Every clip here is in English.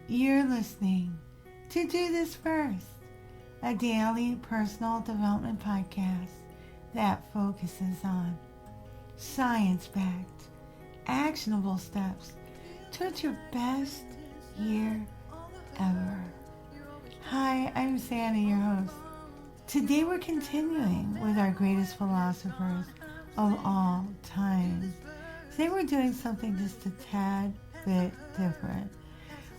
You're listening to Do This First, a daily personal development podcast that focuses on science-backed, actionable steps towards your best year ever. Hi, I'm Sandy, your host. Today we're continuing with our greatest philosophers of all time. Today we're doing something just a tad bit different.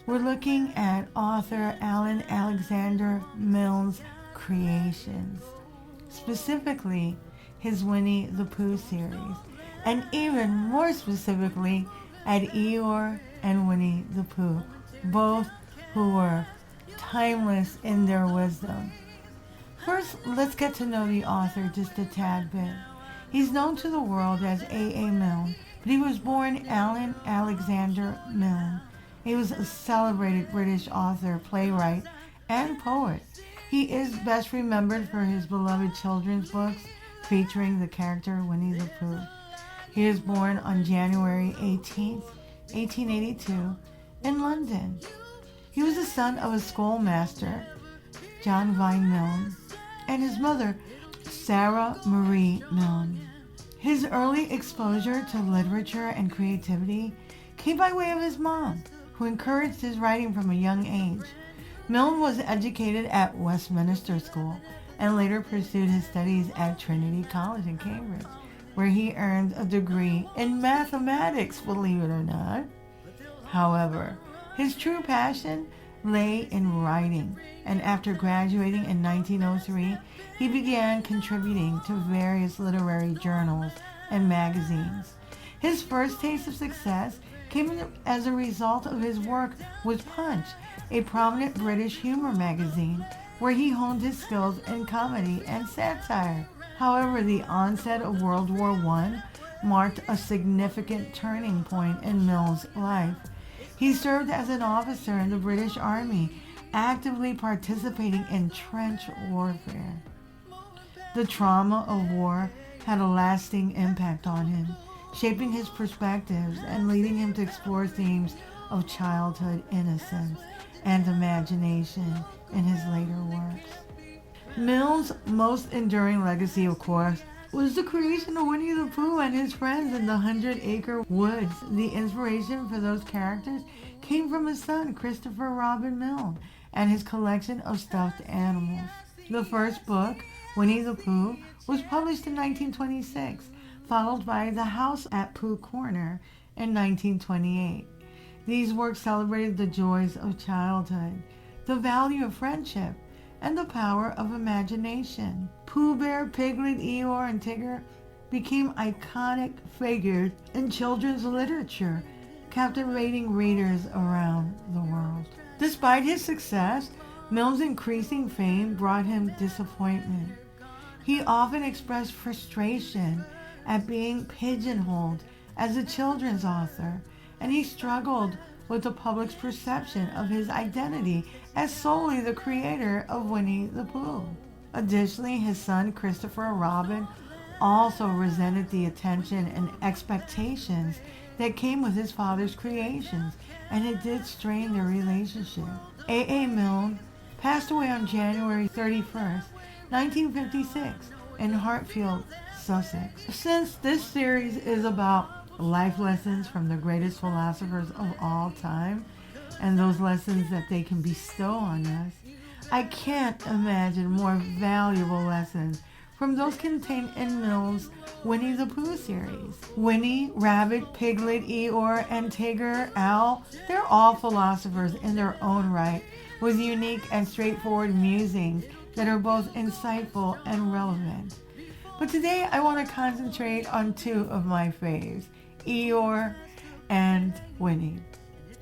We're looking at author Alexander Milne's creations, specifically his Winnie-the-Pooh series, and even more specifically at Eeyore and Winnie-the-Pooh, both who were timeless in their wisdom. First, let's get to know the author just a tad bit. He's known to the world as A.A. Milne, but he was born Alan Alexander Milne. He was a celebrated British author, playwright, and poet. He is best remembered for his beloved children's books featuring the character Winnie-the-Pooh. He was born on January 18, 1882, in London. He was the son of a schoolmaster, John Vine Milne, and his mother, Sarah Marie Milne. His early exposure to literature and creativity came by way of his mom, who encouraged his writing from a young age. Milne was educated at Westminster School and later pursued his studies at Trinity College in Cambridge, where he earned a degree in mathematics, believe it or not. However, his true passion lay in writing, and after graduating in 1903, he began contributing to various literary journals and magazines. His first taste of success came as a result of his work with Punch, a prominent British humor magazine, where he honed his skills in comedy and satire. However, the onset of World War I marked a significant turning point in Milne's life. He served as an officer in the British Army, actively participating in trench warfare. The trauma of war had a lasting impact on him, shaping his perspectives and leading him to explore themes of childhood innocence and imagination in his later works. Milne's most enduring legacy, of course, was the creation of Winnie-the-Pooh and his friends in the 100-Acre Woods. The inspiration for those characters came from his son, Christopher Robin Milne, and his collection of stuffed animals. The first book, Winnie-the-Pooh, was published in 1926, followed by The House at Pooh Corner in 1928. These works celebrated the joys of childhood, the value of friendship, and the power of imagination. Pooh Bear, Piglet, Eeyore, and Tigger became iconic figures in children's literature, captivating readers around the world. Despite his success, Milne's increasing fame brought him disappointment. He often expressed frustration at being pigeonholed as a children's author, and he struggled with the public's perception of his identity as solely the creator of Winnie-the-Pooh. Additionally, his son Christopher Robin also resented the attention and expectations that came with his father's creations, and it did strain their relationship. A.A. Milne passed away on January 31st, 1956, in Hartfield, Sussex. Since this series is about life lessons from the greatest philosophers of all time, and those lessons that they can bestow on us, I can't imagine more valuable lessons from those contained in Milne's Winnie-the-Pooh series. Winnie, Rabbit, Piglet, Eeyore, and Tigger, Owl, they're all philosophers in their own right, with unique and straightforward musings that are both insightful and relevant. But today I want to concentrate on two of my faves, Eeyore and Winnie.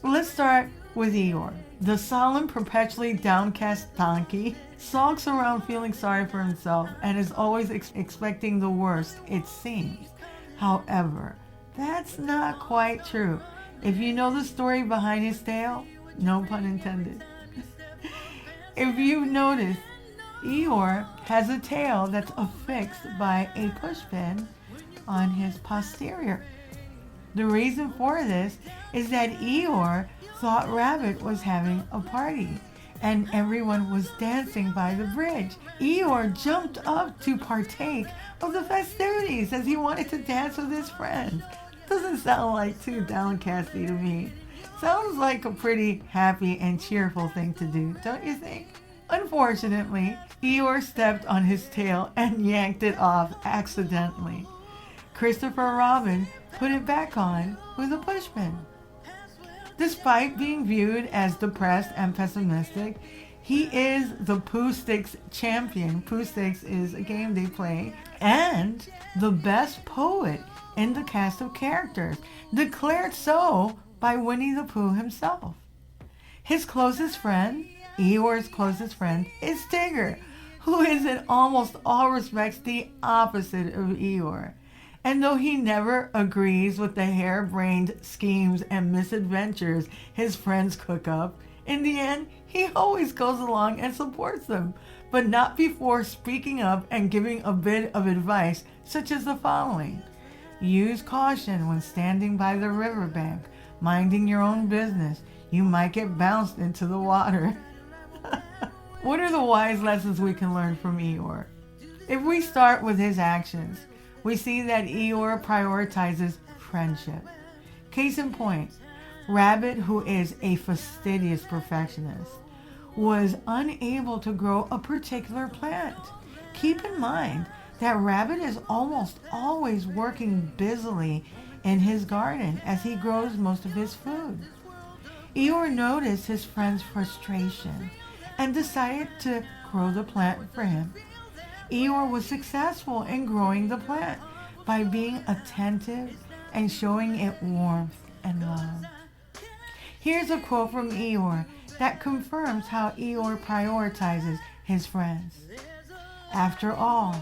Let's start with Eeyore. The solemn, perpetually downcast donkey sulks around feeling sorry for himself and is always expecting the worst, it seems. However, that's not quite true. If you know the story behind his tail, no pun intended. If you've noticed, Eeyore has a tail that's affixed by a pushpin on his posterior. The reason for this is that Eeyore thought Rabbit was having a party and everyone was dancing by the bridge. Eeyore jumped up to partake of the festivities as he wanted to dance with his friends. Doesn't sound like too downcasty to me. Sounds like a pretty happy and cheerful thing to do, don't you think? Unfortunately, Eeyore stepped on his tail and yanked it off accidentally. Christopher Robin put it back on with a pushpin. Despite being viewed as depressed and pessimistic, he is the Pooh Sticks champion. Pooh Sticks is a game they play, and the best poet in the cast of characters, declared so by Winnie-the-Pooh himself. His closest friend, Eeyore's closest friend, is Tigger, who is in almost all respects the opposite of Eeyore. And though he never agrees with the harebrained schemes and misadventures his friends cook up, in the end, he always goes along and supports them, but not before speaking up and giving a bit of advice, such as the following. Use caution when standing by the riverbank, minding your own business. You might get bounced into the water. What are the wise lessons we can learn from Eeyore? If we start with his actions, we see that Eeyore prioritizes friendship. Case in point, Rabbit, who is a fastidious perfectionist, was unable to grow a particular plant. Keep in mind that Rabbit is almost always working busily in his garden as he grows most of his food. Eeyore noticed his friend's frustration and decided to grow the plant for him. Eeyore was successful in growing the plant by being attentive and showing it warmth and love. Here's a quote from Eeyore that confirms how Eeyore prioritizes his friends. After all,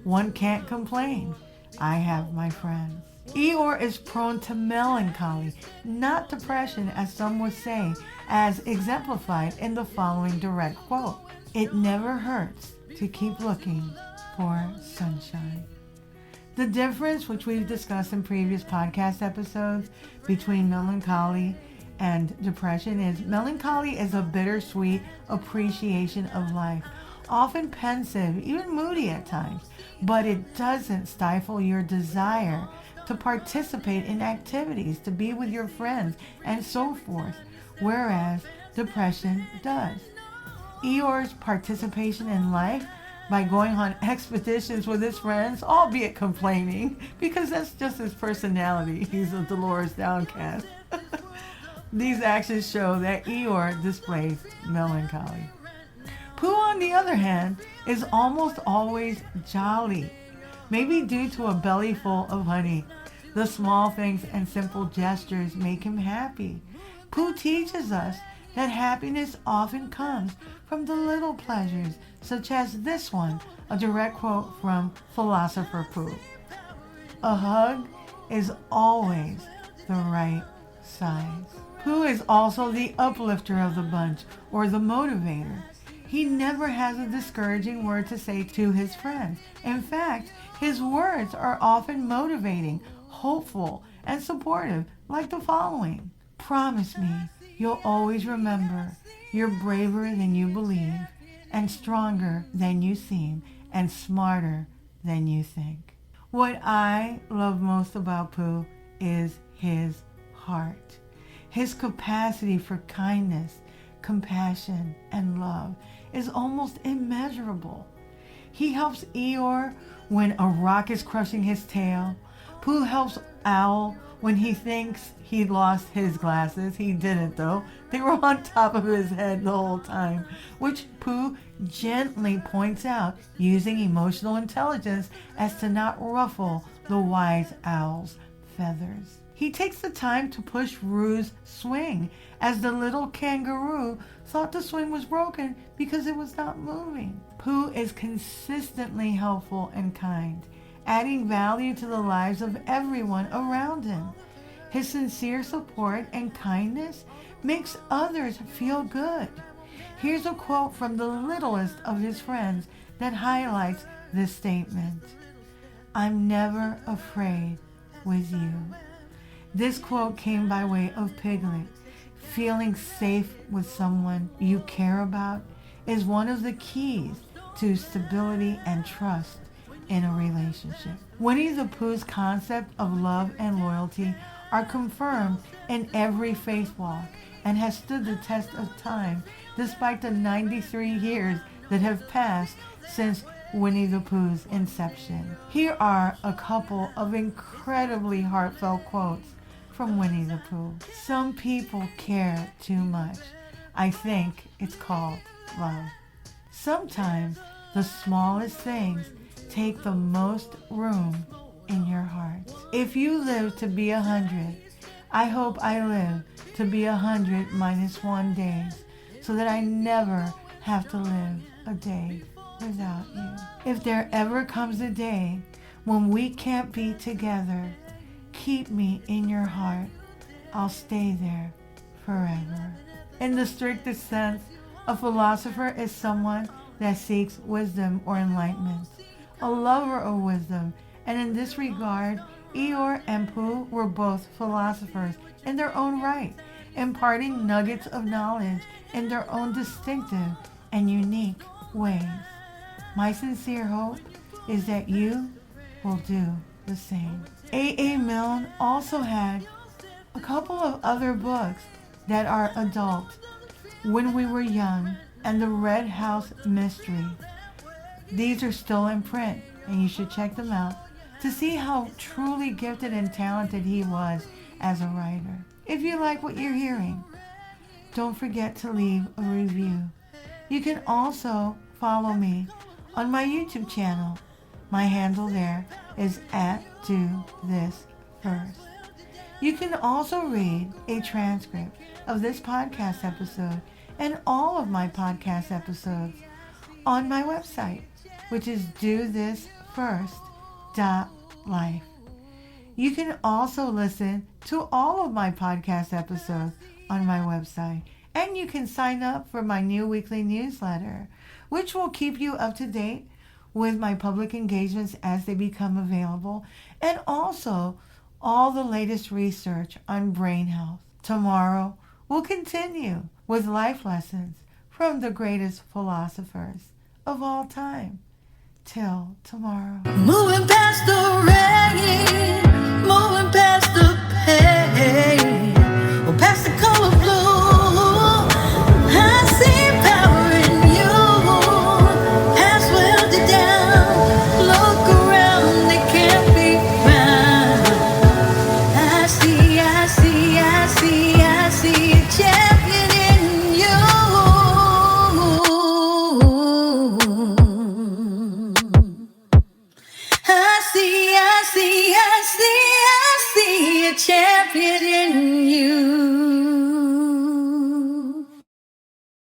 one can't complain. I have my friends. Eeyore is prone to melancholy, not depression as some would say, as exemplified in the following direct quote. It never hurts to keep looking for sunshine. The difference, which we've discussed in previous podcast episodes, between melancholy and depression is melancholy is a bittersweet appreciation of life, often pensive, even moody at times, but it doesn't stifle your desire to participate in activities, to be with your friends, and so forth, whereas depression does. Eeyore's participation in life by going on expeditions with his friends, albeit complaining, because that's just his personality. He's a Dolores Downcast. These actions show that Eeyore displays melancholy. Pooh, on the other hand, is almost always jolly, maybe due to a belly full of honey. The small things and simple gestures make him happy. Pooh teaches us that happiness often comes from the little pleasures, such as this one, a direct quote from Philosopher Pooh. A hug is always the right size. Pooh is also the uplifter of the bunch, or the motivator. He never has a discouraging word to say to his friends. In fact, his words are often motivating, hopeful, and supportive, like the following. Promise me you'll always remember you're braver than you believe, and stronger than you seem, and smarter than you think. What I love most about Pooh is his heart. His capacity for kindness, compassion, and love is almost immeasurable. He helps Eeyore when a rock is crushing his tail. Pooh helps Owl when he thinks he lost his glasses. He didn't, though. They were on top of his head the whole time, which Pooh gently points out, using emotional intelligence as to not ruffle the wise owl's feathers. He takes the time to push Roo's swing, as the little kangaroo thought the swing was broken because it was not moving. Pooh is consistently helpful and kind, adding value to the lives of everyone around him. His sincere support and kindness makes others feel good. Here's a quote from the littlest of his friends that highlights this statement. I'm never afraid with you. This quote came by way of Piglet. Feeling safe with someone you care about is one of the keys to stability and trust in a relationship. Winnie-the-Pooh's concept of love and loyalty are confirmed in every faith walk and has stood the test of time despite the 93 years that have passed since Winnie-the-Pooh's inception. Here are a couple of incredibly heartfelt quotes from Winnie-the-Pooh. Some people care too much. I think it's called love. Sometimes the smallest things take the most room in your heart. If you live to be 100, I hope I live to be 100 minus 1 days so that I never have to live a day without you. If there ever comes a day when we can't be together, keep me in your heart. I'll stay there forever. In the strictest sense, a philosopher is someone that seeks wisdom or enlightenment, a lover of wisdom, and in this regard, Eeyore and Pooh were both philosophers in their own right, imparting nuggets of knowledge in their own distinctive and unique ways. My sincere hope is that you will do the same. A. Milne also had a couple of other books that are adult, When We Were Young and The Red House Mystery. These are still in print, and you should check them out to see how truly gifted and talented he was as a writer. If you like what you're hearing, don't forget to leave a review. You can also follow me on my YouTube channel. My handle there is @DoThisFirst. You can also read a transcript of this podcast episode and all of my podcast episodes on my website, which is dothisfirst.life. You can also listen to all of my podcast episodes on my website, and you can sign up for my new weekly newsletter, which will keep you up to date with my public engagements as they become available, and also all the latest research on brain health. Tomorrow, we'll continue with life lessons from the greatest philosophers of all time. Till tomorrow. Moving past the rain, moving past the pain, or past the color blue. I see power in you. Past welded down. Look around, they can't be found. I see a champion in you. I see a champion in